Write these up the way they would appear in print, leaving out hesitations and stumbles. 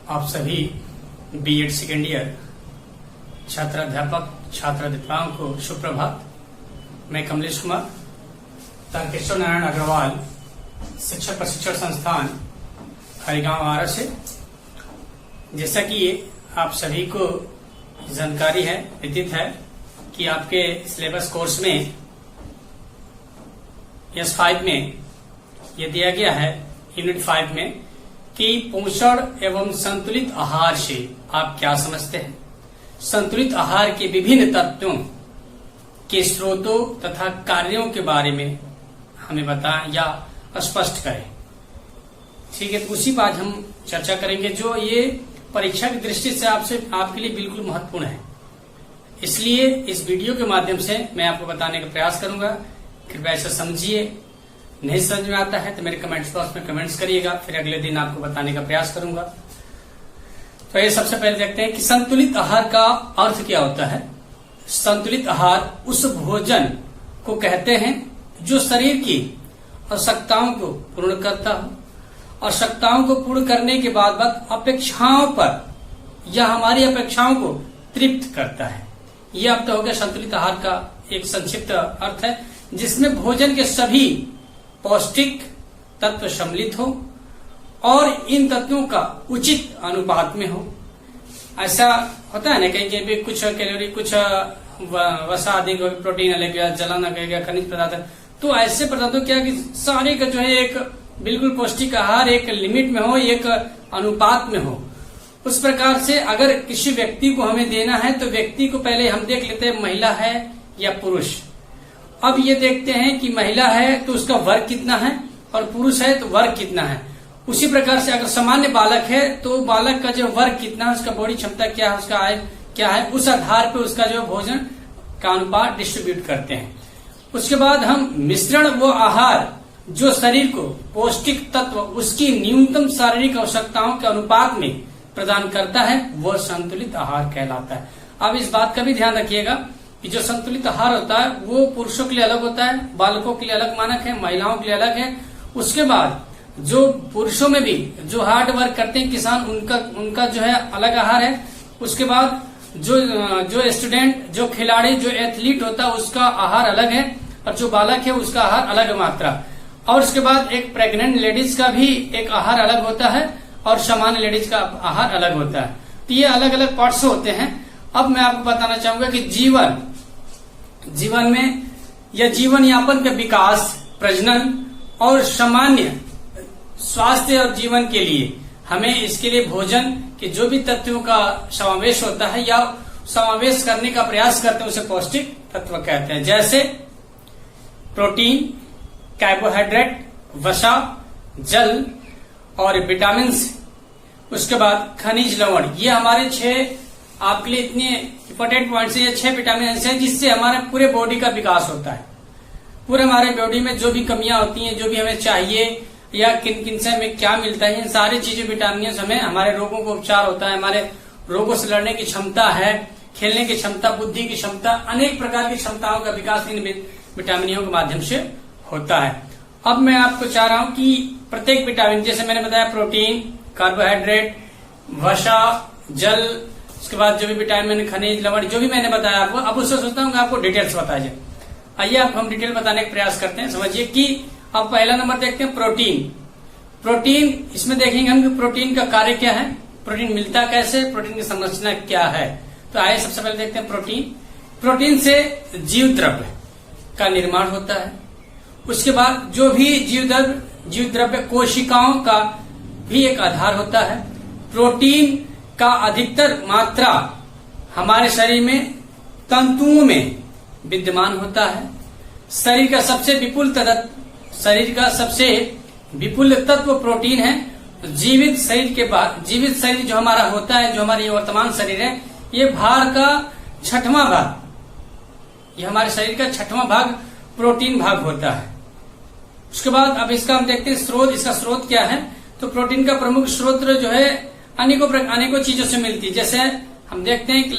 आप सभी BEd second year छात्राध्यापक छात्राध्यापिकाओं को सुप्रभात। मैं कमलेश कुमार, तारकेश्वर नारायण अग्रवाल शिक्षक प्रशिक्षण संस्थान खरीगांव आरा से। जैसा कि आप सभी को जानकारी है, विदित है कि आपके सिलेबस कोर्स में S5 में यह दिया गया है, यूनिट 5 में, कि पोषण एवं संतुलित आहार से आप क्या समझते हैं। संतुलित आहार के विभिन्न तत्वों के स्रोतों तथा कार्यों के बारे में हमें बताएं या स्पष्ट करें। ठीक है, तो उसी बात हम चर्चा करेंगे जो ये परीक्षा की दृष्टि से आपके लिए बिल्कुल महत्वपूर्ण है। इसलिए इस वीडियो के माध्यम से मैं आपको बताने का प्रयास करूंगा। कृपया ऐसा समझिए। नहीं समझ में आता है तो मेरे कमेंट्स बॉक्स में कमेंट्स करिएगा, फिर अगले दिन आपको बताने का प्रयास करूंगा। तो ये सबसे पहले देखते हैं कि संतुलित आहार का अर्थ क्या होता है। संतुलित आहार उस भोजन को कहते हैं जो शरीर की आवश्यकताओं को पूर्ण करता हो, आवश्यकताओं को पूर्ण करने के बाद अपेक्षाओं पर या हमारी अपेक्षाओं को तृप्त करता है। यह अब तो हो गया संतुलित आहार का एक संक्षिप्त अर्थ है, जिसमें भोजन के सभी पौष्टिक तत्व सम्मिलित हो और इन तत्वों का उचित अनुपात में हो। ऐसा होता है ना, कहीं भी कुछ कैलोरी, कुछ वसा अधिक, प्रोटीन अलग गया, जलन अलग गया, खनिज पदार्थ, तो ऐसे पदार्थों क्या कि सारे का जो है एक बिल्कुल पौष्टिक आहार एक लिमिट में हो, एक अनुपात में हो। उस प्रकार से अगर किसी व्यक्ति को हमें देना है तो व्यक्ति को पहले हम देख लेते हैं महिला है या पुरुष। अब ये देखते हैं कि महिला है तो उसका वर्ग कितना है और पुरुष है तो वर्ग कितना है। उसी प्रकार से अगर सामान्य बालक है तो बालक का जो वर्ग कितना है, उसका बॉडी क्षमता क्या है, उसका आय क्या है, उस आधार पे उसका जो भोजन का अनुपात डिस्ट्रीब्यूट करते हैं। उसके बाद हम मिश्रण वो आहार जो शरीर को पौष्टिक तत्व उसकी न्यूनतम शारीरिक आवश्यकताओं के अनुपात में प्रदान करता है, वह संतुलित आहार कहलाता है। अब इस बात का भी ध्यान रखिएगा कि जो संतुलित आहार होता है वो पुरुषों के लिए अलग होता है, बालकों के लिए अलग मानक है, महिलाओं के लिए अलग है। उसके बाद जो पुरुषों में भी जो हार्ड वर्क करते हैं किसान, उनका जो है अलग आहार है। उसके बाद जो स्टूडेंट, जो खिलाड़ी, जो एथलीट होता है उसका आहार अलग है, और जो बालक है उसका आहार अलग मात्रा। और उसके बाद एक प्रेग्नेंट लेडीज का भी एक आहार अलग होता है और सामान्य लेडीज का आहार अलग होता है। तो ये अलग अलग पार्ट्स होते हैं। अब मैं आपको बताना चाहूंगा कि जीवन में या जीवन यापन का विकास, प्रजनन और सामान्य स्वास्थ्य और जीवन के लिए हमें इसके लिए भोजन के जो भी तत्वों का समावेश होता है या समावेश करने का प्रयास करते हैं उसे पौष्टिक तत्व कहते हैं। जैसे प्रोटीन, कार्बोहाइड्रेट, वसा, जल और विटामिन। उसके बाद खनिज, लवण। ये हमारे 6 आपके लिए इतने इंपॉर्टेंट पॉइंट्स हैं। ये 6 विटामिन हैं जिससे हमारे पूरे बॉडी का विकास होता है। पूरे हमारे बॉडी में जो भी कमियां होती हैं, जो भी हमें चाहिए या किन किन से हमें क्या मिलता है, इन सारी चीजें विटामिन हमें हमारे रोगों को उपचार होता है, हमारे रोगों से लड़ने की क्षमता है, खेलने की क्षमता, बुद्धि की क्षमता, अनेक प्रकार की क्षमताओं का विकास इन विटामिनों के माध्यम से होता है। अब मैं आपको चाह रहा हूं कि प्रत्येक विटामिन, जैसे मैंने बताया प्रोटीन, कार्बोहाइड्रेट, वसा, जल, उसके बाद जो भी विटामिन, खनिज, लवण, जो भी मैंने बताया आपको, अब उससे सोचता हूँ आपको डिटेल्स बताया जाए। आइए आपको हम डिटेल बताने का प्रयास करते हैं। समझिए कि अब पहला नंबर देखते हैं प्रोटीन। प्रोटीन, इसमें देखेंगे हम कि प्रोटीन का कार्य क्या है, प्रोटीन मिलता कैसे, प्रोटीन की संरचना क्या है। तो आइए सबसे पहले देखते हैं प्रोटीन। प्रोटीन से जीव द्रव्य का निर्माण होता है। उसके बाद जो भी जीव द्रव्य कोशिकाओं का भी एक आधार होता है। प्रोटीन का अधिकतर मात्रा हमारे शरीर में तंतुओं में विद्यमान होता है। शरीर का सबसे विपुल तत्व प्रोटीन है। जीवित शरीर के बाद, जीवित शरीर जो हमारा होता है, जो हमारी वर्तमान शरीर है, ये भार का 6वां भाग, ये हमारे शरीर का 6वां भाग प्रोटीन भाग होता है। उसके बाद अब इसका हम देखते हैं स्रोत। इसका स्रोत क्या है, तो प्रोटीन का प्रमुख स्रोत जो है अनेकों चीजों से मिलती है। जैसे हम देखते हैं कि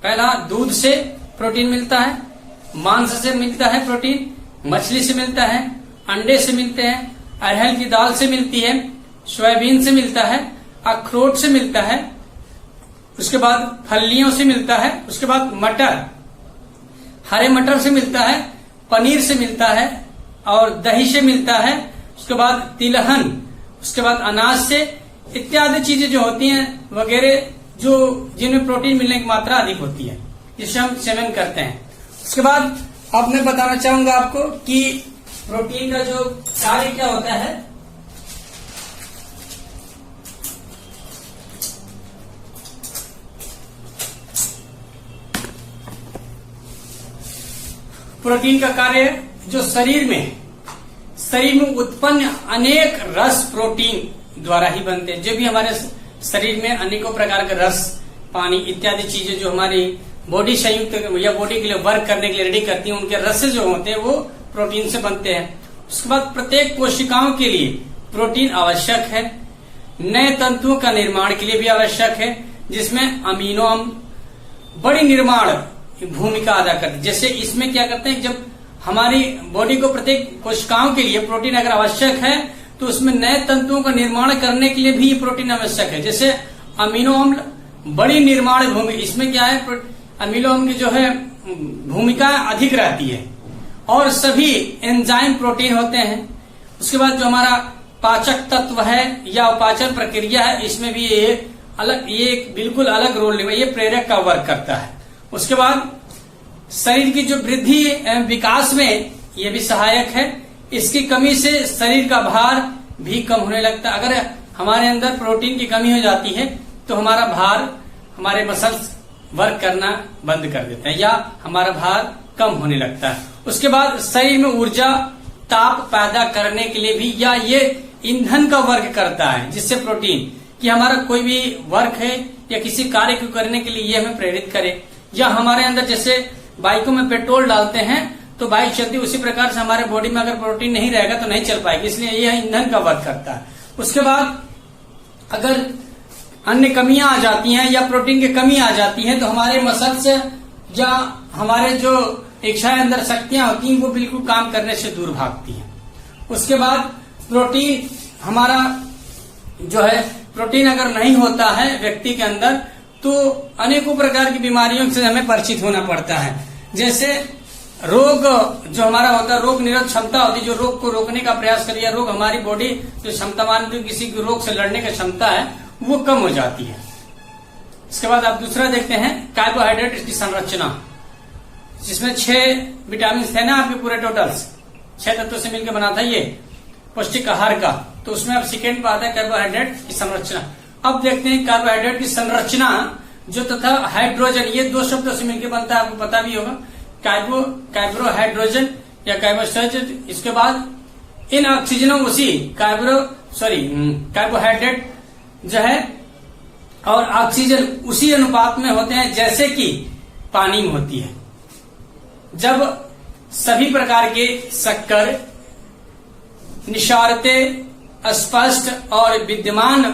पहला दूध से प्रोटीन मिलता है, मांस से मिलता है प्रोटीन, मछली से मिलता है, अंडे से मिलते हैं, अरहर की दाल से मिलती है, सोयाबीन से मिलता है अखरोट से मिलता है, उसके बाद फलियों से मिलता है, उसके बाद मटर, हरे मटर से मिलता है, पनीर से मिलता है और दही से मिलता है, उसके बाद तिलहन, उसके बाद अनाज से, इत्यादि चीजें जो होती हैं वगैरह जो जिनमें प्रोटीन मिलने की मात्रा अधिक होती है, जिसे हम सेवन करते हैं। उसके बाद अब मैं बताना चाहूंगा आपको कि प्रोटीन का जो कार्य क्या होता है। प्रोटीन का कार्य जो शरीर में उत्पन्न अनेक रस प्रोटीन द्वारा ही बनते हैं। जो भी हमारे शरीर में अनेकों प्रकार के रस, पानी इत्यादि चीजें जो हमारी बॉडी संयुक्त या बॉडी के लिए वर्क करने के लिए रेडी करती हैं, उनके रस जो होते हैं वो प्रोटीन से बनते हैं। उसके बाद प्रत्येक कोशिकाओं के लिए प्रोटीन आवश्यक है। नए तंतुओं का निर्माण के लिए भी आवश्यक है, जिसमें अमीनो अम्ल बड़ी निर्माण भूमिका अदा करते हैं। जैसे इसमें क्या करते हैं, जब हमारी बॉडी को प्रत्येक कोशिकाओं के लिए प्रोटीन अगर आवश्यक है तो उसमें नए तंतुओं का निर्माण करने के लिए भी प्रोटीन आवश्यक है। जैसे अमीनो अम्ल बड़ी निर्माण भूमिका, इसमें क्या है, अमीनो अम्ल की जो है भूमिका अधिक रहती है और सभी एंजाइम प्रोटीन होते हैं। उसके बाद जो हमारा पाचक तत्व है या पाचन प्रक्रिया है, इसमें भी ये बिल्कुल अलग रोल, ये प्रेरक का वर्क करता है। उसके बाद शरीर की जो वृद्धि एवं विकास में ये भी सहायक है। इसकी कमी से शरीर का भार भी कम होने लगता है। अगर हमारे अंदर प्रोटीन की कमी हो जाती है तो हमारा भार, हमारे मसल्स वर्क करना बंद कर देते हैं या हमारा भार कम होने लगता है। उसके बाद शरीर में ऊर्जा, ताप पैदा करने के लिए भी या ये ईंधन का वर्क करता है, जिससे प्रोटीन कि हमारा कोई भी वर्क है या किसी कार्य को करने के लिए ये हमें प्रेरित करे। या हमारे अंदर जैसे बाइकों में पेट्रोल डालते हैं तो बाइक चलती, उसी प्रकार से हमारे बॉडी में अगर प्रोटीन नहीं रहेगा तो नहीं चल पाएगी, इसलिए यह ईंधन का वर्क करता है। उसके बाद अगर अन्य कमियां आ जाती हैं या प्रोटीन की कमी आ जाती है तो हमारे मसल्स या हमारे जो इच्छाएं अंदर शक्तियां होती हैं वो बिल्कुल काम करने से दूर भागती हैं। उसके बाद प्रोटीन हमारा जो है, प्रोटीन अगर नहीं होता है व्यक्ति के अंदर तो अनेकों प्रकार की बीमारियों से हमें परिचित होना पड़ता है। जैसे रोग जो हमारा होता है, रोग निरोधक क्षमता होती है, जो रोग को रोकने का प्रयास करे या रोग हमारी बॉडी जो क्षमतावान किसी रोग से लड़ने की क्षमता है वो कम हो जाती है। इसके बाद आप दूसरा देखते हैं कार्बोहाइड्रेट की संरचना, जिसमें 6 विटामिन थे ना आपके पूरे टोटल्स 6 तत्वों से मिलकर बना था ये पौष्टिक आहार का। तो उसमें अब सेकेंड पर आता है कार्बोहाइड्रेट की संरचना। अब देखते हैं कार्बोहाइड्रेट की संरचना जो तथा हाइड्रोजन, ये 2 शब्दों से मिलकर बनता है, आपको पता भी होगा, कार्बोहाइड्रोजन या कार्बोहाइड्रेट। इसके बाद इन ऑक्सीजनों उसी कार्बोहाइड्रेट जो है और ऑक्सीजन उसी अनुपात में होते हैं जैसे कि पानी में होती है। जब सभी प्रकार के शक्कर निशारते स्पष्ट और विद्यमान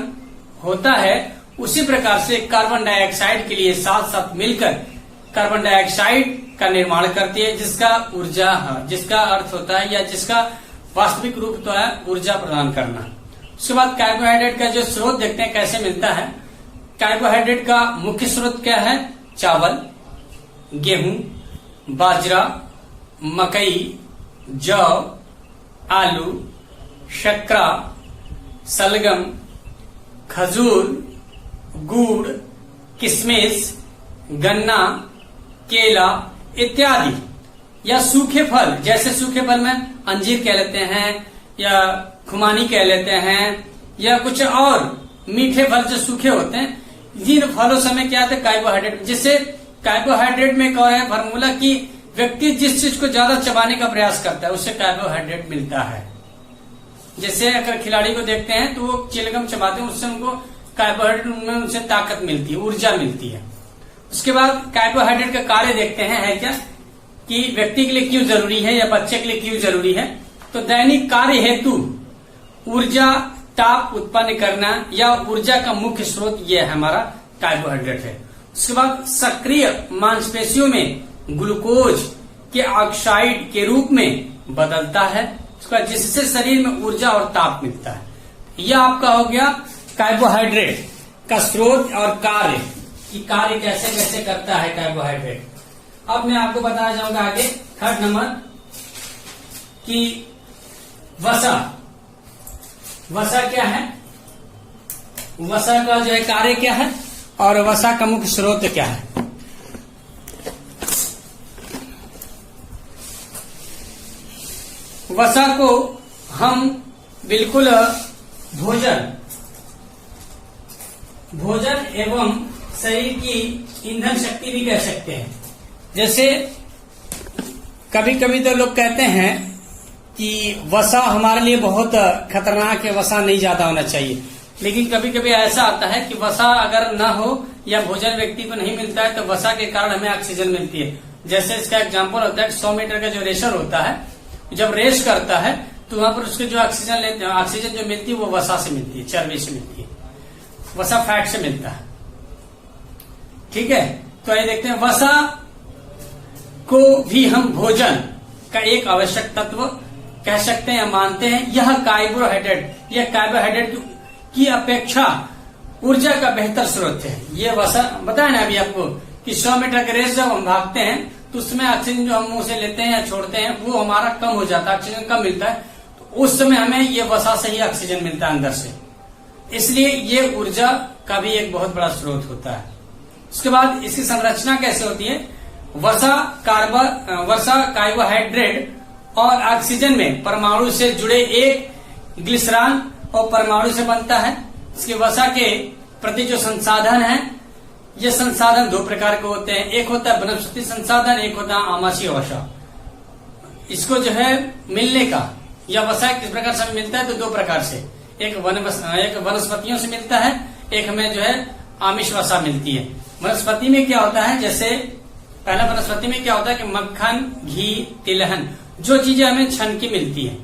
होता है, उसी प्रकार से कार्बन डाइऑक्साइड के लिए साथ साथ मिलकर कार्बन डाइऑक्साइड का निर्माण करती है, जिसका अर्थ होता है या जिसका वास्तविक रूप तो है ऊर्जा प्रदान करना। उसके बाद कार्बोहाइड्रेट का जो स्रोत देखते हैं कैसे मिलता है। कार्बोहाइड्रेट का मुख्य स्रोत क्या है? चावल, गेहूं, बाजरा, मकई, जौ, आलू, शक्करा, सलगम, खजूर, गुड़, किशमिश, गन्ना, केला इत्यादि, या सूखे फल, जैसे सूखे फल में अंजीर कह लेते हैं या खुमानी कह लेते हैं या कुछ और मीठे फल जो सूखे होते हैं, जिन फलों से हमें क्या आता है कार्बोहाइड्रेट। जिससे कार्बोहाइड्रेट में एक और है फार्मूला कि व्यक्ति जिस चीज को ज्यादा चबाने का प्रयास करता है उससे कार्बोहाइड्रेट मिलता है। जैसे अगर खिलाड़ी को देखते हैं तो वो चिलगम चबाते हैं, उससे उनको कार्बोहाइड्रेट में उनसे ताकत मिलती है, ऊर्जा मिलती है। उसके बाद कार्बोहाइड्रेट का कार्य देखते हैं है क्या कि व्यक्ति के लिए क्यों जरूरी है या बच्चे के लिए क्यों जरूरी है। तो दैनिक कार्य हेतु ऊर्जा, ताप उत्पन्न करना या ऊर्जा का मुख्य स्रोत यह है हमारा कार्बोहाइड्रेट है। उसके बाद सक्रिय मांसपेशियों में ग्लूकोज के ऑक्साइड के रूप में बदलता है, जिससे शरीर में ऊर्जा और ताप मिलता है। यह आपका हो गया कार्बोहाइड्रेट का स्रोत और कार्य, कि कार्य कैसे कैसे करता है कार्बोहाइड्रेट। अब मैं आपको बताना चाहूंगा आगे थर्ड नंबर कि वसा। वसा क्या है, वसा का जो है कार्य क्या है और वसा का मुख्य स्रोत क्या है। वसा को हम बिल्कुल भोजन एवं शरीर की ईंधन शक्ति भी कह सकते हैं। जैसे कभी कभी तो लोग कहते हैं कि वसा हमारे लिए बहुत खतरनाक है, वसा नहीं ज्यादा होना चाहिए, लेकिन कभी कभी ऐसा आता है कि वसा अगर न हो या भोजन व्यक्ति को नहीं मिलता है तो वसा के कारण हमें ऑक्सीजन मिलती है। जैसे इसका एग्जांपल होता है 100 मीटर का जो रेसर होता है, जब रेस करता है तो वहां पर उसके जो ऑक्सीजन लेते हैं, ऑक्सीजन जो मिलती है वो वसा से मिलती है, चर्बी से मिलती है, वसा फैट से मिलता है। ठीक है, तो आइए देखते हैं वसा को भी हम भोजन का एक आवश्यक तत्व कह सकते हैं, मानते हैं। यह कार्बोहाइड्रेट की अपेक्षा ऊर्जा का बेहतर स्रोत है। ये वसा बताया ना अभी आपको कि 100 मीटर के रेस जब हम भागते हैं तो उसमें ऑक्सीजन जो हम मुंह से लेते हैं या छोड़ते हैं वो हमारा कम हो जाता है, ऑक्सीजन कम मिलता है, तो उस समय हमें ये वसा से ही ऑक्सीजन मिलता है अंदर से, इसलिए ये ऊर्जा का भी एक बहुत बड़ा स्रोत होता है। उसके बाद इसकी संरचना कैसे होती है, वसा कार्बोहाइड्रेट और ऑक्सीजन में परमाणु से जुड़े एक ग्लिसरॉल और परमाणु से बनता है। इसके वसा के प्रति जो संसाधन है, ये संसाधन दो प्रकार के होते हैं, एक होता है वनस्पति संसाधन, एक होता है आमाशयी वसा। इसको जो है मिलने का या वसा किस प्रकार से मिलता है तो दो प्रकार से, एक वनस्पतियों से मिलता है, एक हमें जो है आमिष वसा मिलती है। वनस्पति में क्या होता है, जैसे पहला वनस्पति में क्या होता है कि मक्खन, घी, तिलहन, जो चीजें हमें छन की मिलती है,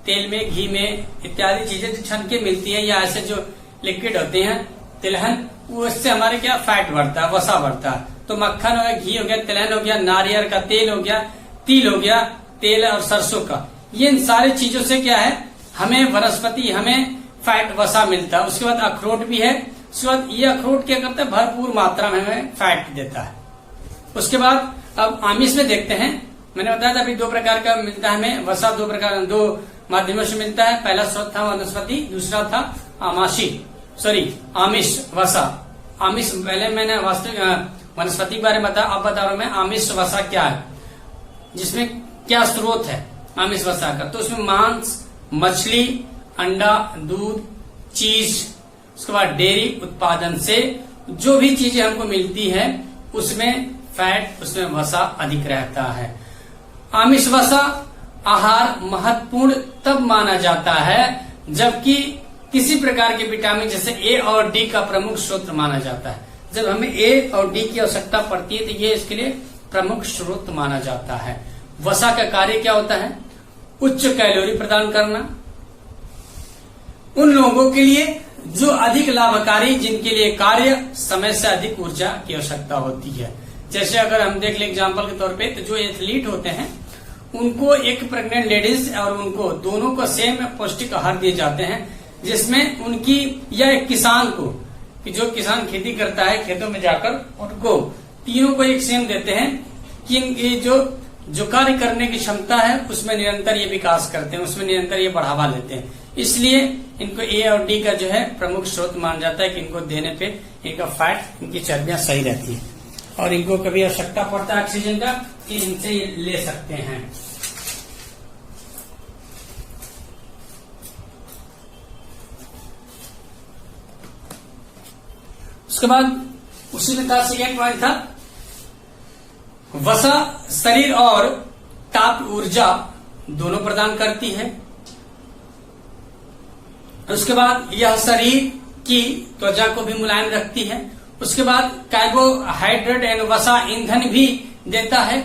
तेल में, घी में इत्यादि चीजें जो छन के मिलती है या ऐसे जो लिक्विड होते हैं तिलहन, वो इससे हमारे क्या फैट बढ़ता है, वसा बढ़ता है। तो मक्खन हो गया, घी हो गया, तिलहन हो गया, नारियल का तेल हो गया, तिल हो गया, तेल और सरसों का, ये इन सारी चीजों से क्या है हमें वनस्पति, हमें फैट वसा मिलता है। उसके बाद अखरोट भी है, उसके बाद ये अखरोट क्या करता है भरपूर मात्रा में हमें फैट देता है। उसके बाद अब आमिष में देखते हैं, मैंने बताया था अभी दो प्रकार का मिलता है हमें वसा, दो माध्यमों से मिलता है। पहला स्रोत था वनस्पति, दूसरा था आमिष वसा। आमिष पहले मैंने वास्तविक वनस्पति के बारे में बताया, अब बता रहा हूं मैं आमिष वसा क्या है, जिसमें क्या स्रोत है आमिष वसा का। तो उसमें मांस, मछली, अंडा, दूध, चीज, उसके बाद डेयरी उत्पादन से जो भी चीजें हमको मिलती है उसमें फैट, उसमें वसा अधिक रहता है। आमिष वसा आहार महत्वपूर्ण तब माना जाता है जबकि किसी प्रकार के विटामिन जैसे ए और डी का प्रमुख स्रोत माना जाता है। जब हमें ए और डी की आवश्यकता पड़ती है तो ये इसके लिए प्रमुख स्रोत माना जाता है। वसा का कार्य क्या होता है, उच्च कैलोरी प्रदान करना उन लोगों के लिए जो अधिक लाभकारी, जिनके लिए कार्य समय से अधिक ऊर्जा की आवश्यकता होती है। जैसे अगर हम देख ले एग्जाम्पल के तौर पे, तो जो एथलीट होते हैं उनको, एक प्रेग्नेंट लेडीज और उनको दोनों को सेम पौष्टिक आहार दिए जाते हैं, जिसमें उनकी या एक किसान को, कि जो किसान खेती करता है खेतों में जाकर, उनको तीनों को एक सेम देते हैं कि इनकी जो कार्य करने की क्षमता है उसमें निरंतर ये विकास करते हैं, उसमें निरंतर ये बढ़ावा लेते हैं। इसलिए इनको ए और डी का जो है प्रमुख स्रोत माना जाता है कि इनको देने पे इनका फैट, इनकी चर्बियां सही रहती है और इनको कभी आवश्यकता पड़ता है ऑक्सीजन का कि इनसे ले सकते हैं। उसके बाद उसी में था सेकेंड पॉइंट था वसा शरीर और ताप ऊर्जा दोनों प्रदान करती है। उसके बाद यह शरीर की त्वचा को भी मुलायम रखती है। उसके बाद कार्बोहाइड्रेट एंड वसा ईंधन भी देता है,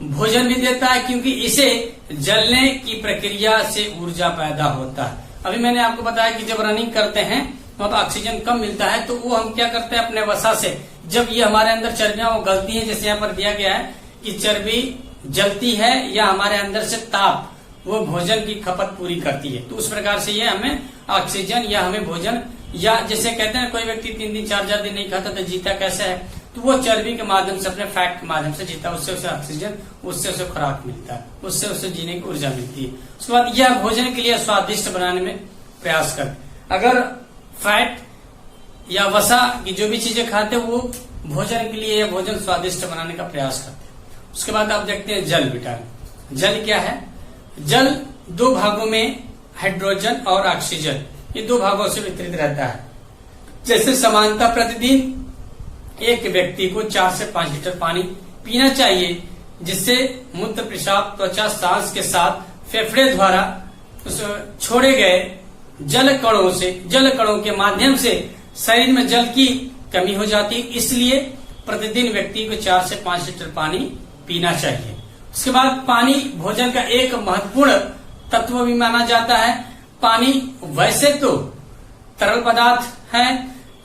भोजन भी देता है, क्योंकि इसे जलने की प्रक्रिया से ऊर्जा पैदा होता है। अभी मैंने आपको बताया कि जब रनिंग करते हैं वहां पर ऑक्सीजन कम मिलता है, तो वो हम क्या करते हैं अपने वसा से, जब ये हमारे अंदर चर्बियां वो गलती है, जैसे यहाँ पर दिया गया है कि चर्बी जलती है या हमारे अंदर से ताप वो भोजन की खपत पूरी करती है, तो उस प्रकार से ये हमें ऑक्सीजन या हमें भोजन या जैसे कहते हैं कोई व्यक्ति 3 दिन 4 दिन नहीं खाता तो जीता कैसे है, तो वो चर्बी के माध्यम से, अपने फैट के माध्यम से जीता, उससे उसे ऑक्सीजन, उससे उसे खुराक मिलता है, उससे उसे जीने की ऊर्जा मिलती है। उसके बाद यह भोजन के लिए स्वादिष्ट बनाने में प्रयास कर। अगर फैट या वसा की जो भी चीजें खाते हैं वो भोजन के लिए या भोजन स्वादिष्ट बनाने का प्रयास करते हैं। उसके बाद आप देखते हैं जल विटामिन। जल क्या है? जल 2 भागों में, हाइड्रोजन और ऑक्सीजन, ये 2 भागों से वितरित रहता है। जैसे समानता प्रतिदिन एक व्यक्ति को 4 से 5 लीटर पानी पीना चाहिए, जिससे मूत्र, पेशाब, त्वचा, सांस के साथ फेफड़े द्वारा उस छोड़े गए जल कणों के माध्यम से शरीर में जल की कमी हो जाती है। इसलिए प्रतिदिन व्यक्ति को 4 से 5 लीटर पानी पीना चाहिए। उसके बाद पानी भोजन का एक महत्वपूर्ण तत्व भी माना जाता है। पानी वैसे तो तरल पदार्थ है,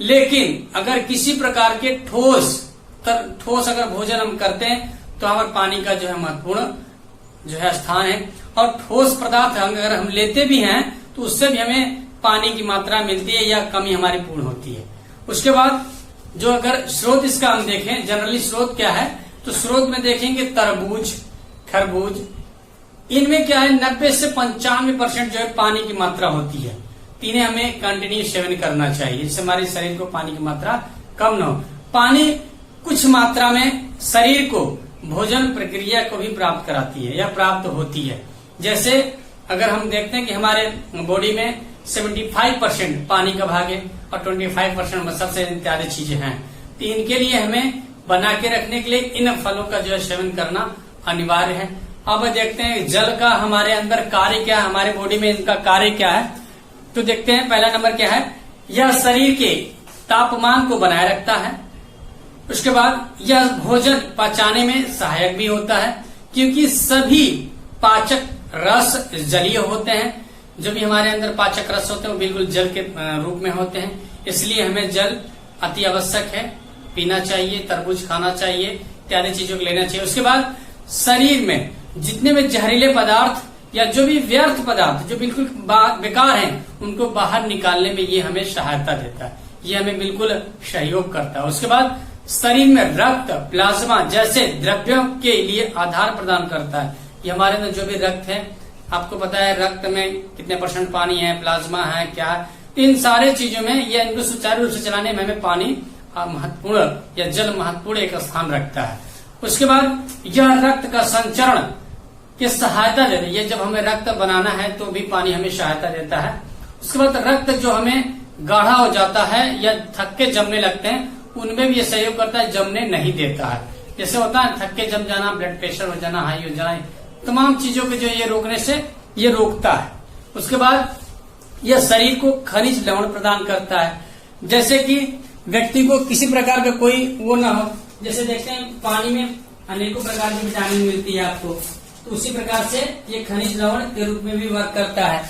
लेकिन अगर किसी प्रकार के ठोस अगर भोजन हम करते हैं तो हमारे पानी का जो है महत्वपूर्ण जो है स्थान है। और ठोस पदार्थ अगर हम लेते भी हैं तो उससे भी हमें पानी की मात्रा मिलती है या कमी हमारी पूर्ण होती है। उसके बाद जो अगर स्रोत इसका हम देखें, जनरली स्रोत क्या है, तो स्रोत में देखेंगे तरबूज, खरबूज, इनमें क्या है 90 से 95% जो है पानी की मात्रा होती है। इन्हें हमें कंटिन्यू सेवन करना चाहिए, जिससे हमारे शरीर को पानी की मात्रा कम न हो। पानी कुछ मात्रा में शरीर को भोजन प्रक्रिया को भी प्राप्त कराती है या प्राप्त होती है। जैसे अगर हम देखते हैं कि हमारे बॉडी में 75% पानी का भाग है और 25% मसल से इत्यादि चीजें हैं, तो इनके लिए हमें बना के रखने के लिए इन फलों का जो है सेवन करना अनिवार्य है। अब देखते हैं जल का हमारे अंदर कार्य क्या है, हमारे बॉडी में इनका कार्य क्या है। तो देखते हैं पहला नंबर क्या है, यह शरीर के तापमान को बनाए रखता है। उसके बाद यह भोजन पचाने में सहायक भी होता है, क्योंकि सभी पाचक रस जलीय होते हैं। जो भी हमारे अंदर पाचक रस होते हैं वो बिल्कुल जल के रूप में होते हैं, इसलिए हमें जल अति आवश्यक है, पीना चाहिए, तरबूज खाना चाहिए, इत्यादि चीजों को लेना चाहिए। उसके बाद शरीर में जितने भी जहरीले पदार्थ या जो भी व्यर्थ पदार्थ जो बिल्कुल बेकार हैं, उनको बाहर निकालने में ये हमें सहायता देता है, ये हमें बिल्कुल सहयोग करता है। उसके बाद शरीर में रक्त, प्लाज्मा जैसे द्रव्यों के लिए आधार प्रदान करता है। ये हमारे अंदर जो भी रक्त है, आपको पता है रक्त में कितने % पानी है, प्लाज्मा है, क्या, इन सारे चीजों में या इनको सुचारू रूप से चलाने में हमें पानी महत्वपूर्ण या जल महत्वपूर्ण एक स्थान रखता है। उसके बाद यह रक्त का संचरण की सहायता देता है। ये जब हमें रक्त बनाना है तो भी पानी हमें सहायता देता है। उसके बाद रक्त जो हमें गाढ़ा हो जाता है या थक्के जमने लगते हैं, उनमें भी ये सहयोग करता है, जमने नहीं देता है। जैसे होता है थक्के जम जाना, ब्लड प्रेशर हो जाना, हाई हो जाना, तमाम चीजों को जो ये रोकने से ये रोकता है। उसके बाद यह शरीर को खनिज लवण प्रदान करता है, जैसे कि व्यक्ति को किसी प्रकार का कोई वो ना हो। जैसे देखते हैं पानी में अनेकों प्रकार की विटामिन मिलती है आपको, तो उसी प्रकार से ये खनिज लवण के रूप में भी वर्क करता है।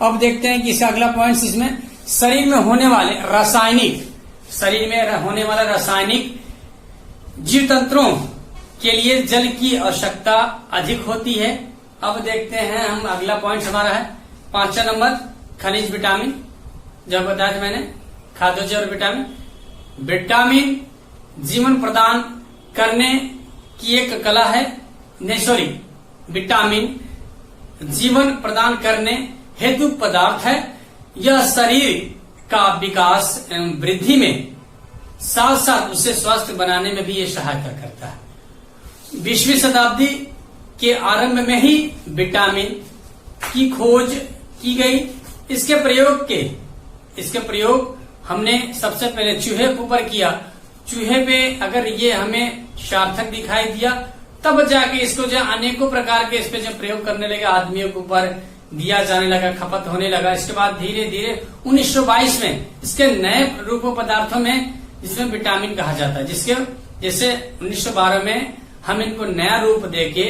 अब देखते हैं कि इसका अगला पॉइंट, इसमें शरीर में होने वाले रासायनिक जीव तंत्रों के लिए जल की आवश्यकता अधिक होती है। अब देखते हैं हम, अगला पॉइंट हमारा है 5वां नंबर, खनिज विटामिन। जब बताया था मैंने खाद्य और विटामिन जीवन प्रदान करने की एक कला है, विटामिन जीवन प्रदान करने हेतु पदार्थ है। यह शरीर का विकास एवं वृद्धि में साथ साथ उसे स्वस्थ बनाने में भी ये सहायता करता है। 20वीं शताब्दी के आरंभ में ही विटामिन की खोज की गई। इसके प्रयोग हमने सबसे पहले चूहे के ऊपर किया। चूहे पे अगर ये हमें सार्थक दिखाई दिया, तब जाके इसको जो अनेकों प्रकार के इस पे जो प्रयोग करने लगे, आदमियों के ऊपर दिया जाने लगा, खपत होने लगा। इसके बाद धीरे धीरे 1922 में इसके नए रूप पदार्थों में जिसमें विटामिन कहा जाता है, जिसके जैसे 1912 में हम इनको नया रूप देके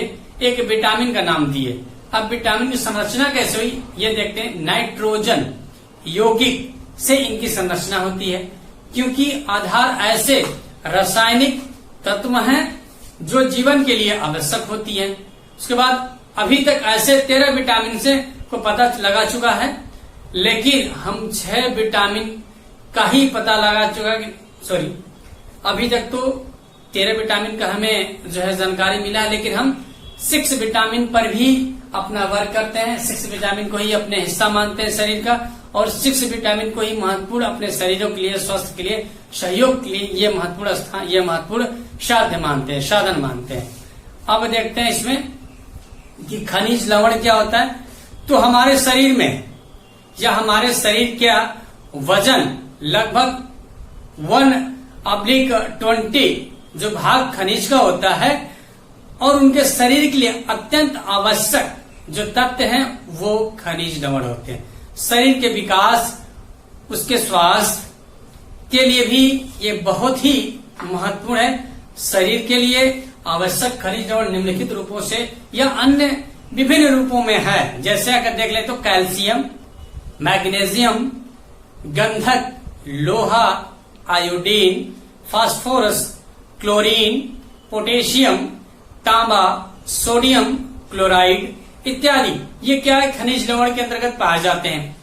एक विटामिन का नाम दिए। अब विटामिन की संरचना कैसे हुई ये देखते हैं। नाइट्रोजन यौगिक से इनकी संरचना होती है, क्योंकि आधार ऐसे रासायनिक तत्व हैं जो जीवन के लिए आवश्यक होती है। उसके बाद अभी तक ऐसे 13 विटामिन से को पता लगा चुका है, लेकिन हम 6 विटामिन का ही पता लगा चुका कि अभी तक तो 13 विटामिन का हमें जो है जानकारी मिला है, लेकिन हम 6 विटामिन पर भी अपना वर्क करते हैं। 6 विटामिन को ही अपने हिस्सा मानते हैं शरीर का, और 6 विटामिन को ही महत्वपूर्ण अपने शरीरों के लिए, स्वास्थ्य के लिए, सहयोग के लिए ये महत्वपूर्ण स्थान, ये महत्वपूर्ण साधन मानते हैं। अब देखते हैं इसमें कि खनिज लवण क्या होता है। तो हमारे शरीर में या हमारे शरीर का वजन लगभग 1/20 जो भाग खनिज का होता है, और उनके शरीर के लिए अत्यंत आवश्यक जो तत्व हैं वो खनिज लवण होते हैं। शरीर के विकास, उसके स्वास्थ्य के लिए भी ये बहुत ही महत्वपूर्ण है। शरीर के लिए आवश्यक खनिज लवण निम्नलिखित रूपों से या अन्य विभिन्न रूपों में है। जैसे अगर देख ले तो कैल्शियम, मैग्नीशियम, गंधक, लोहा, आयोडीन, फास्फोरस, क्लोरीन, पोटेशियम, तांबा, सोडियम क्लोराइड इत्यादि। ये क्या है, खनिज लवण के अंतर्गत पाए जाते हैं।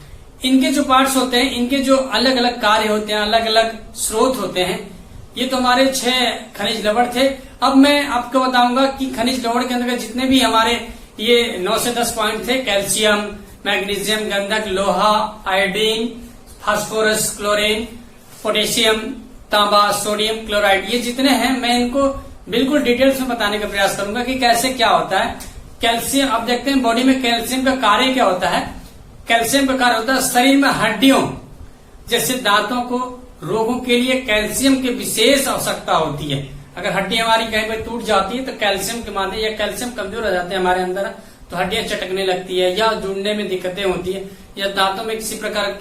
इनके जो पार्ट्स होते हैं, इनके जो अलग अलग कार्य होते हैं, अलग अलग स्रोत होते हैं। ये तो हमारे 6 खनिज लवण थे। अब मैं आपको बताऊंगा कि खनिज लवण के अंतर्गत जितने भी हमारे ये 9 से 10 पॉइंट थे, कैल्शियम, मैग्नीशियम, गंधक, लोहा, आयोडीन, फास्फोरस, क्लोरीन, पोटेशियम, तांबा, सोडियम क्लोराइड, ये जितने हैं मैं इनको बिल्कुल डिटेल्स में बताने का प्रयास करूंगा कि कैसे क्या होता है। कैल्शियम, अब देखते हैं बॉडी में कैल्शियम का कार्य क्या होता है। कैल्शियम का कार्य होता है शरीर में हड्डियों जैसे दांतों को रोगों के लिए कैल्शियम की विशेष आवश्यकता होती है। अगर हड्डी हमारी कहीं पर टूट जाती है तो कैल्शियम के माध्यम, या कैल्शियम कमजोर हो जाते हैं हमारे अंदर, तो हड्डियां चटकने लगती है या जुड़ने में दिक्कतें होती है, या दांतों में किसी प्रकार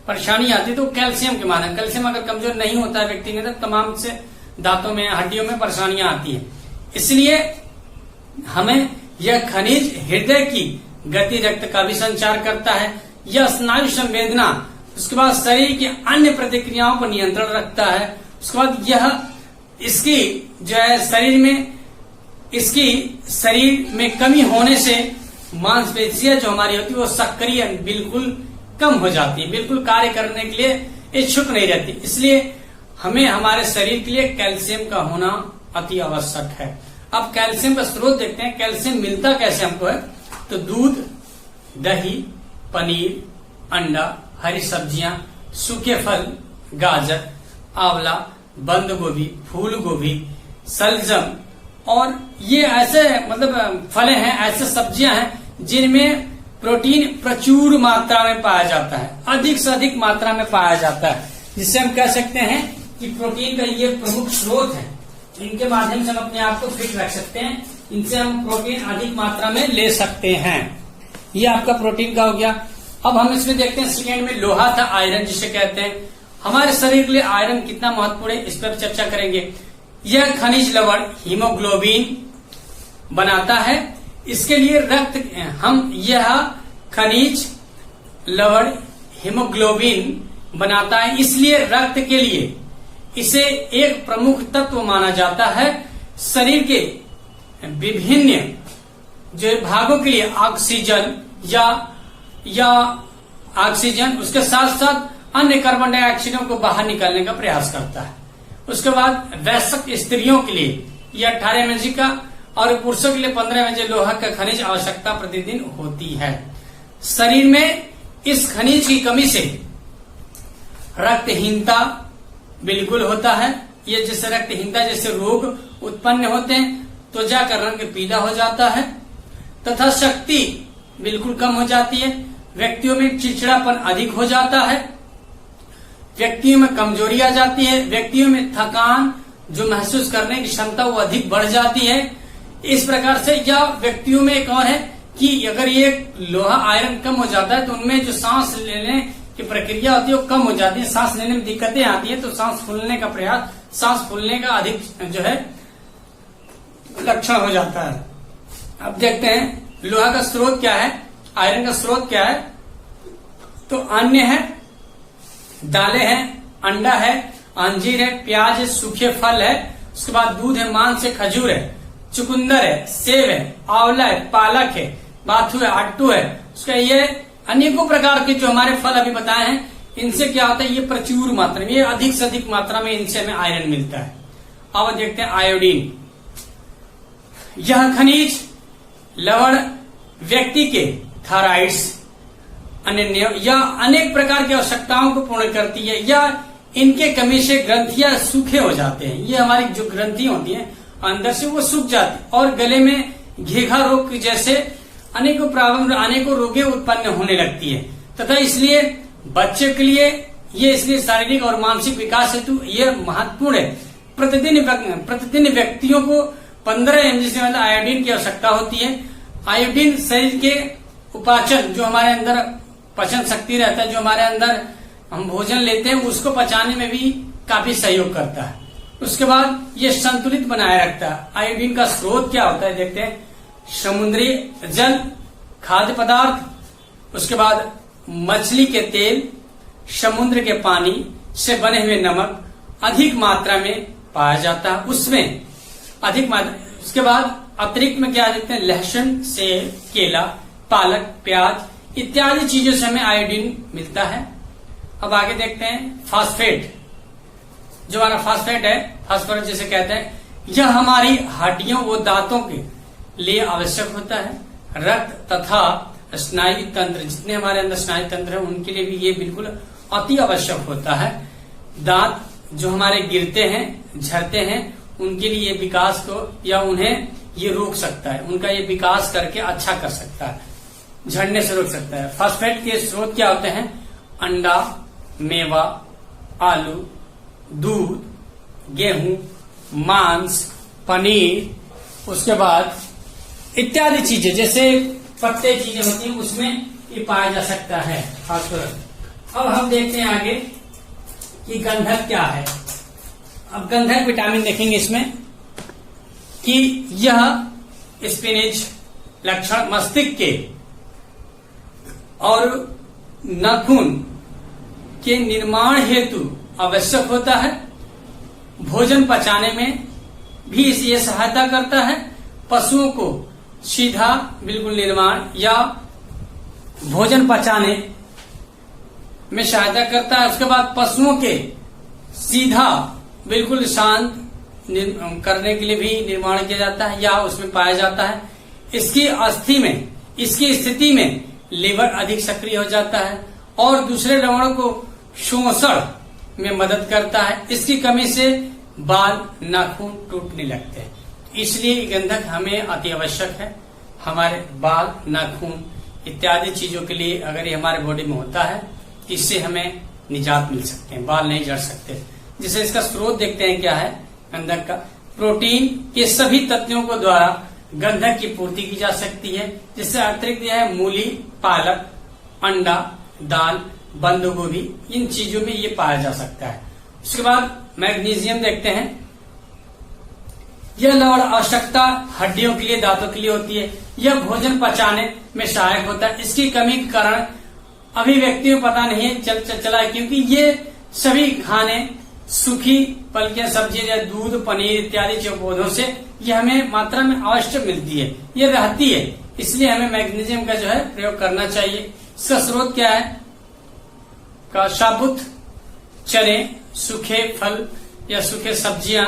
परेशानी आती है तो कैल्शियम के माध्यम। कैल्शियम अगर कमजोर नहीं होता है व्यक्ति के अंदर, तमाम से दांतों में, हड्डियों में परेशानियां आती है। इसलिए हमें यह खनिज हृदय की गति, रक्त का भी संचार करता है, यह स्नायु संवेदना, उसके बाद शरीर की अन्य प्रतिक्रियाओं पर नियंत्रण रखता है। उसके बाद यह इसकी जो है शरीर में कमी होने से मांसपेशियां जो हमारी होती है वो सक्रिय बिल्कुल कम हो जाती है, बिल्कुल कार्य करने के लिए इच्छुक नहीं रहती। इसलिए हमें हमारे शरीर के लिए कैल्शियम का होना अति आवश्यक है। अब कैल्शियम का स्रोत देखते हैं। कैल्शियम मिलता कैसे हमको है, तो दूध, दही, पनीर, अंडा, हरी सब्जियां, सूखे फल, गाजर, आंवला, बंद गोभी, फूल गोभी, सलजम, और ये ऐसे फल हैं, ऐसे सब्जियां हैं जिनमें प्रोटीन प्रचुर मात्रा में पाया जाता है, अधिक से अधिक मात्रा में पाया जाता है, जिससे हम कह सकते हैं कि प्रोटीन का ये प्रमुख स्रोत है। इनके माध्यम से हम अपने आप को फिट रख सकते हैं, इनसे हम प्रोटीन अधिक मात्रा में ले सकते हैं। ये आपका प्रोटीन का हो गया। अब हम इसमें देखते हैं सेकेंड में लोहा था, आयरन जिसे कहते हैं। हमारे शरीर के लिए आयरन कितना महत्वपूर्ण है इस पर चर्चा करेंगे। यह खनिज लवण हीमोग्लोबिन बनाता है। इसके लिए यह खनिज लवण हीमोग्लोबिन बनाता है, इसलिए रक्त के लिए इसे एक प्रमुख तत्व माना जाता है। शरीर के विभिन्न जो भागों के लिए ऑक्सीजन या ऑक्सीजन, उसके साथ साथ अन्य कार्बन डाइऑक्साइडों को बाहर निकालने का प्रयास करता है। उसके बाद वयस्क स्त्रियों के लिए यह 18 mg का और पुरुषों के लिए 15 mg लोहा का खनिज आवश्यकता प्रतिदिन होती है। शरीर में इस खनिज की कमी से रक्तहीनता बिल्कुल होता है। ये जैसे रक्तहीनता जैसे रोग उत्पन्न होते हैं, त्वचा का रंग पीला हो जाता है तथा शक्ति बिल्कुल कम हो जाती है। व्यक्तियों में चिड़चिड़ापन अधिक हो जाता है, व्यक्तियों में कमजोरी आ जाती है, व्यक्तियों में थकान जो महसूस करने की क्षमता वो अधिक बढ़ जाती है। इस प्रकार से या व्यक्तियों में एक और है कि अगर ये लोहा आयरन कम हो जाता है तो उनमें जो सांस लेने की प्रक्रिया होती है वो कम हो जाती है, सांस लेने में दिक्कतें आती है, तो सांस फूलने का अधिक जो है लक्षण हो जाता है। अब देखते हैं लोहा का स्रोत क्या है, आयरन का स्रोत क्या है। तो अन्य है, दालें हैं, अंडा है, अंजीर है, प्याज है, सूखे फल है, उसके बाद दूध है, मांस है, खजूर है, चुकंदर है, सेब है, आंवला है, पालक है, बाथू है, आट्टू है। उसका ये अनेकों प्रकार के जो हमारे फल अभी बताए हैं, इनसे क्या होता है, ये प्रचुर मात्रा में, ये अधिक से अधिक मात्रा में इनसे हमें आयरन मिलता है। अब देखते हैं आयोडीन। यह खनिज लवण व्यक्ति के थायराइड्स अन्य या अनेक प्रकार की आवश्यकताओं को पूर्ण करती है, या इनके कमी से ग्रंथियां सूखे हो जाते हैं। ये हमारी जो ग्रंथि होती हैं अंदर से वो सूख जाती है और गले में घेघा रोग जैसे अनेकों रोगें उत्पन्न होने लगती है। तथा इसलिए बच्चे के लिए ये इसलिए शारीरिक और मानसिक विकास हेतु ये महत्वपूर्ण है। प्रतिदिन व्यक्तियों को 15 mg से मतलब आयोडीन की आवश्यकता होती है। आयोडीन शरीर के उपाचन, जो हमारे अंदर पचन शक्ति रहता है, जो हमारे अंदर हम भोजन लेते हैं उसको पचाने में भी काफी सहयोग करता है। उसके बाद ये संतुलित बनाए रखता है। आयोडीन का स्रोत क्या होता है देखते हैं, समुद्री जल, खाद्य पदार्थ, उसके बाद मछली के तेल, समुद्र के पानी से बने हुए नमक अधिक मात्रा में पाया जाता है, उसमें अधिक मात्रा। उसके बाद अतिरिक्त में क्या देखते हैं, लहसुन से, केला, पालक, प्याज इत्यादि चीजों से हमें आयोडीन मिलता है। अब आगे देखते हैं फास्फेट। जो हमारा फास्फेट है, फास्फोरस जिसे कहते हैं, यह हमारी हड्डियों व दांतों के लिए आवश्यक होता है। रक्त तथा स्नायु तंत्र, जितने हमारे अंदर स्नायु तंत्र है उनके लिए भी ये बिल्कुल अति आवश्यक होता है। दांत जो हमारे गिरते हैं, झड़ते हैं, उनके लिए ये विकास को या उन्हें ये रोक सकता है, उनका ये विकास करके अच्छा कर सकता है, झड़ने से रोक सकता है। फास्फेट के स्रोत क्या होते हैं, अंडा, मेवा, आलू, दूध, गेहूं, मांस, पनीर, उसके बाद इत्यादि चीजें जैसे पत्ते चीजें होती हैं उसमें ये पाया जा सकता है फास्फोरस। अब हम देखते हैं आगे कि गंधक क्या है। अब गंधक विटामिन देखेंगे इसमें कि यह स्पिनिच लक्षण मस्तिष्क के और नाखून के निर्माण हेतु आवश्यक होता है। भोजन पचाने में भी ये सहायता करता है। पशुओं को सीधा बिल्कुल निर्माण या भोजन पचाने में सहायता करता है। उसके बाद पशुओं के सीधा बिल्कुल शांत करने के लिए भी निर्माण किया जाता है या उसमें पाया जाता है। इसकी स्थिति में लिवर अधिक सक्रिय हो जाता है और दूसरे लवणों को शोषण में मदद करता है। इसकी कमी से बाल, नाखून टूटने लगते हैं। इसलिए गंधक हमें अति आवश्यक है। हमारे बाल, नाखून इत्यादि चीजों के लिए अगर ये हमारे बॉडी में होता है, इससे हमें निजात मिल सकते हैं, बाल नहीं झड़ सकते। जिसे इसका स्रोत देखते हैं क्या है गंधक का, प्रोटीन के सभी तत्वों को द्वारा गंधक की पूर्ति की जा सकती है। जिससे अतिरिक्त यह है मूली, पालक, अंडा, दाल, बंद गोभी, इन चीजों में ये पाया जा सकता है। उसके बाद मैग्नीशियम देखते हैं। यह लवण आवश्यकता हड्डियों के लिए, दांतों के लिए होती है। यह भोजन पचाने में सहायक होता है। इसकी कमी के कारण अभी व्यक्तियों को पता नहीं चला है, क्योंकि ये सभी खाने सूखी पलकियां, सब्जी या दूध, पनीर इत्यादि जो पौधों से ये हमें मात्रा में अवश्य मिलती है, ये रहती है। इसलिए हमें मैग्नीशियम का जो है प्रयोग करना चाहिए। इसका स्रोत क्या है, साबुत चने, सूखे फल या सूखे सब्जियां,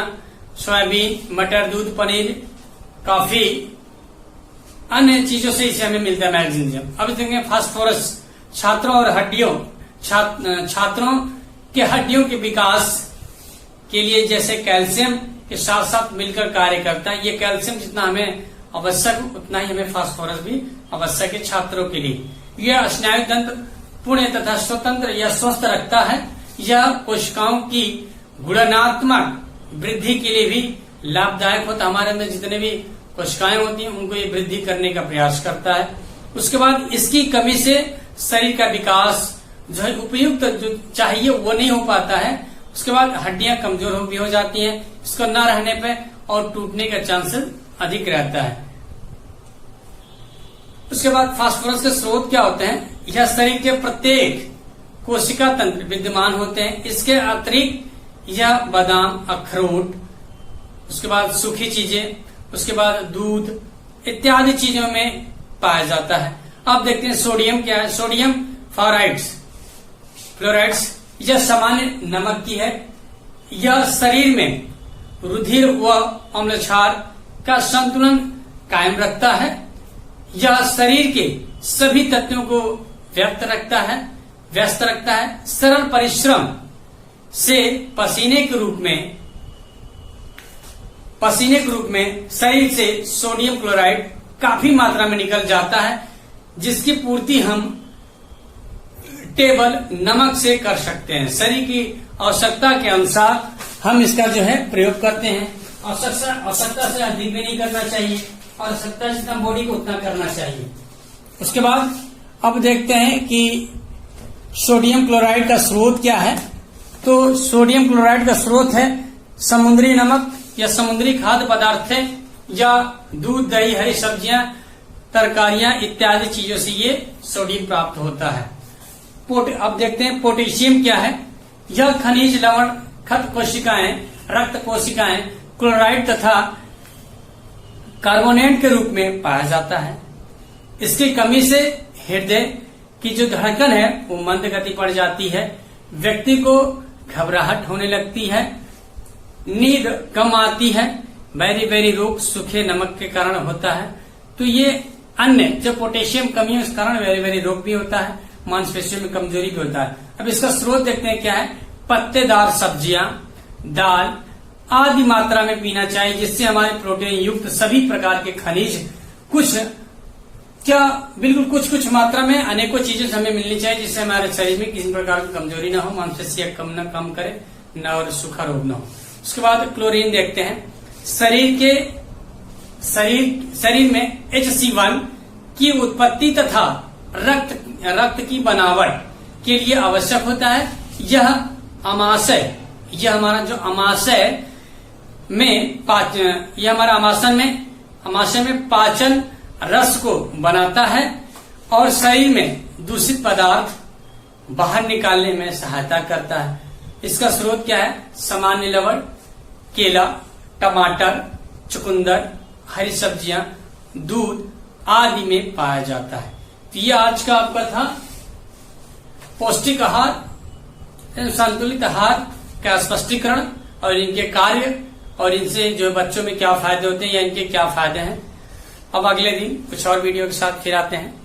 सोयाबीन, मटर, दूध, पनीर, कॉफी, अन्य चीजों से इसे हमें मिलता है मैग्नीशियम। अब देखेंगे फास्फोरस। छात्रों के हड्डियों के विकास के लिए जैसे कैल्शियम के साथ साथ मिलकर कार्य करता है। ये कैल्शियम जितना हमें आवश्यक उतना ही हमें फास्फोरस भी आवश्यक है छात्रों के लिए। यह स्नायु तंत्र पुण्य तथा स्वतंत्र या स्वस्थ रखता है। यह कोशिकाओं की गुणनात्मक वृद्धि के लिए भी लाभदायक होता है। हमारे अंदर जितने भी कोशिकाएं होती हैं उनको ये वृद्धि करने का प्रयास करता है। उसके बाद इसकी कमी से शरीर का विकास जो है उपयुक्त जो चाहिए वो नहीं हो पाता है। उसके बाद हड्डियां कमजोर भी हो जाती हैं। इसको न रहने पे और टूटने का चांसेस अधिक रहता है। उसके बाद फास्फोरस के स्रोत क्या होते हैं, यह शरीर के प्रत्येक कोशिका तंत्र विद्यमान होते हैं। इसके अतिरिक्त यह बादाम, अखरोट, उसके बाद सूखी चीजें, उसके बाद दूध इत्यादि चीजों में पाया जाता है। अब देखते हैं सोडियम क्या है। सोडियम क्लोराइड्स यह सामान्य नमक की है। यह शरीर में रुधिर व अम्लक्षार का संतुलन कायम रखता है। यह शरीर के सभी तत्वों को व्यस्त रखता है। सरल परिश्रम से पसीने के रूप में शरीर से सोडियम क्लोराइड काफी मात्रा में निकल जाता है, जिसकी पूर्ति हम टेबल नमक से कर सकते हैं। शरीर की आवश्यकता के अनुसार हम इसका जो है प्रयोग करते हैं। आवश्यकता से अधिक भी नहीं करना चाहिए, आवश्यकता जितना बॉडी को उतना करना चाहिए। उसके बाद अब देखते हैं कि सोडियम क्लोराइड का स्रोत क्या है। तो सोडियम क्लोराइड का स्रोत है समुद्री नमक या समुद्री खाद्य पदार्थ है, या दूध, दही, हरी सब्जियां, तरकारियां इत्यादि चीजों से ये सोडियम प्राप्त होता है। अब देखते हैं पोटेशियम क्या है। यह खनिज लवण खत कोशिकाएं, रक्त कोशिकाएं क्लोराइड तथा कार्बोनेट के रूप में पाया जाता है। इसकी कमी से हृदय की जो धड़कन है वो मंद गति पड़ जाती है, व्यक्ति को घबराहट होने लगती है, नींद कम आती है, बैरी रोग सूखे नमक के कारण होता है। तो ये अन्य जो पोटेशियम कमी है उस कारण बैरी रोग भी होता है, मांसपेशियों में कमजोरी भी होता है। अब इसका स्रोत देखते हैं क्या है। पत्तेदार सब्जियां, दाल आदि मात्रा में पीना चाहिए, जिससे हमारे प्रोटीन युक्त सभी प्रकार के खनिज बिल्कुल कुछ मात्रा में अनेकों चीजें हमें मिलनी चाहिए, जिससे हमारे शरीर में किसी प्रकार की कमजोरी ना हो, मांसपेशियां कम करे न और सूखा रोग न हो। उसके बाद क्लोरीन देखते हैं। शरीर में HC1 की उत्पत्ति तथा रक्त की बनावट के लिए आवश्यक होता है। यह हमारा जो अमाशय में पाचन रस को बनाता है और शरीर में दूषित पदार्थ बाहर निकालने में सहायता करता है। इसका स्रोत क्या है। सामान्य लवण, केला, टमाटर, चुकंदर, हरी सब्जियां, दूध आदि में पाया जाता है। तो ये आज का आपका था पौष्टिक आहार, संतुलित आहार का स्पष्टीकरण और इनके कार्य और इनसे जो बच्चों में क्या फायदे होते हैं या इनके क्या फायदे हैं। अब अगले दिन कुछ और वीडियो के साथ फिर आते हैं।